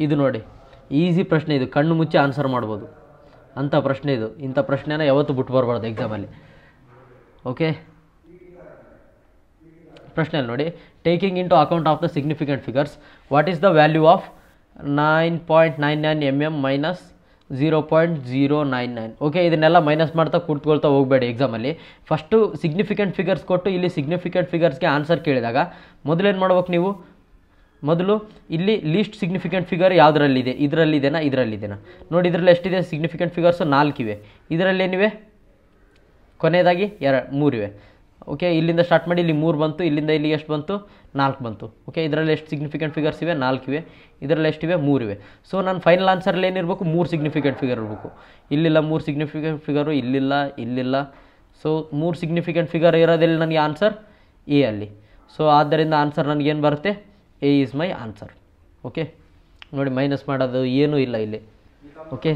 ಇದು ನೋಡಿ ಈಸಿ ಪ್ರಶ್ನೆ, ಇದು ಕಣ್ಣು ಮುಚ್ಚಿ ಆನ್ಸರ್ ಮಾಡ್ಬೋದು ಅಂಥ ಪ್ರಶ್ನೆ ಇದು. ಇಂಥ ಪ್ರಶ್ನೆನ ಯಾವತ್ತೂ ಬಿಟ್ಟು ಬರಬಾರ್ದು ಎಕ್ಸಾಮಲ್ಲಿ. ಓಕೆ, ಪ್ರಶ್ನೆಯಲ್ಲಿ ನೋಡಿ, taking in to account of the significant figures, what is the value of 9.99 mm minus 0.099. Okay, ಇದನ್ನೆಲ್ಲ ಮೈನಸ್ ಮಾಡ್ತಾ ಕೂತ್ಕೊಳ್ತಾ ಹೋಗಬೇಡಿ ಎಕ್ಸಾಮಲ್ಲಿ. ಫಸ್ಟು ಸಿಗ್ನಿಫಿಕೆಂಟ್ ಫಿಗರ್ಸ್ ಕೊಟ್ಟು ಇಲ್ಲಿ ಸಿಗ್ನಿಫಿಕೆಂಟ್ ಫಿಗರ್ಸ್ಗೆ ಆನ್ಸರ್ ಕೇಳಿದಾಗ ಮೊದಲೇನು ಮಾಡ್ಬೇಕು ನೀವು, ಮೊದಲು ಇಲ್ಲಿ ಲೀಸ್ಟ್ ಸಿಗ್ನಿಫಿಕೆಂಟ್ ಫಿಗರ್ ಯಾವುದರಲ್ಲಿದೆ, ಇದರಲ್ಲಿದೆನಾ ಇದರಲ್ಲಿದೆನಾ ನೋಡಿ. ಇದರಲ್ಲಿ ಎಷ್ಟಿದೆ ಸಿಗ್ನಿಫಿಕೆಂಟ್ ಫಿಗರ್ಸು? 4 ಇವೆ. ಇದರಲ್ಲಿ ಏನಿವೆ? ಕೊನೆಯದಾಗಿ 3 ಇವೆ. ಓಕೆ, ಇಲ್ಲಿಂದ ಸ್ಟಾರ್ಟ್ ಮಾಡಿ ಇಲ್ಲಿ 3 ಬಂತು, ಇಲ್ಲಿಂದ ಇಲ್ಲಿ ಎಷ್ಟು ಬಂತು? 4 ಬಂತು. ಓಕೆ, ಇದರಲ್ಲಿ ಎಷ್ಟು ಸಿಗ್ನಿಫಿಕೆಂಟ್ ಫಿಗರ್ಸ್ ಇವೆ? 4 ಇವೆ. ಇದರಲ್ಲಿ ಎಷ್ಟಿವೆ? 3 ಇವೆ. ಸೊ ನಾನು ಫೈನಲ್ ಆನ್ಸರಲ್ಲಿ ಏನಿರಬೇಕು? 3 ಸಿಗ್ನಿಫಿಕೆಂಟ್ ಫಿಗರ್ ಇರಬೇಕು. ಇಲ್ಲಿಲ್ಲ 3 ಸಿಗ್ನಿಫಿಕೆಂಟ್ ಫಿಗರು, ಇಲ್ಲಿಲ್ಲ. ಸೊ 3 ಸಿಗ್ನಿಫಿಕೆಂಟ್ ಫಿಗರ್ ಇರೋದಿಲ್ಲ ನನಗೆ ಆನ್ಸರ್ ಎ ಅಲ್ಲಿ. ಸೊ ಆದ್ದರಿಂದ ಆನ್ಸರ್ ನನಗೇನು ಬರುತ್ತೆ? A is my answer. Okay, ನೋಡಿ ಮೈನಸ್ ಮಾಡೋದು ಏನೂ ಇಲ್ಲ ಇಲ್ಲಿ. ಓಕೆ.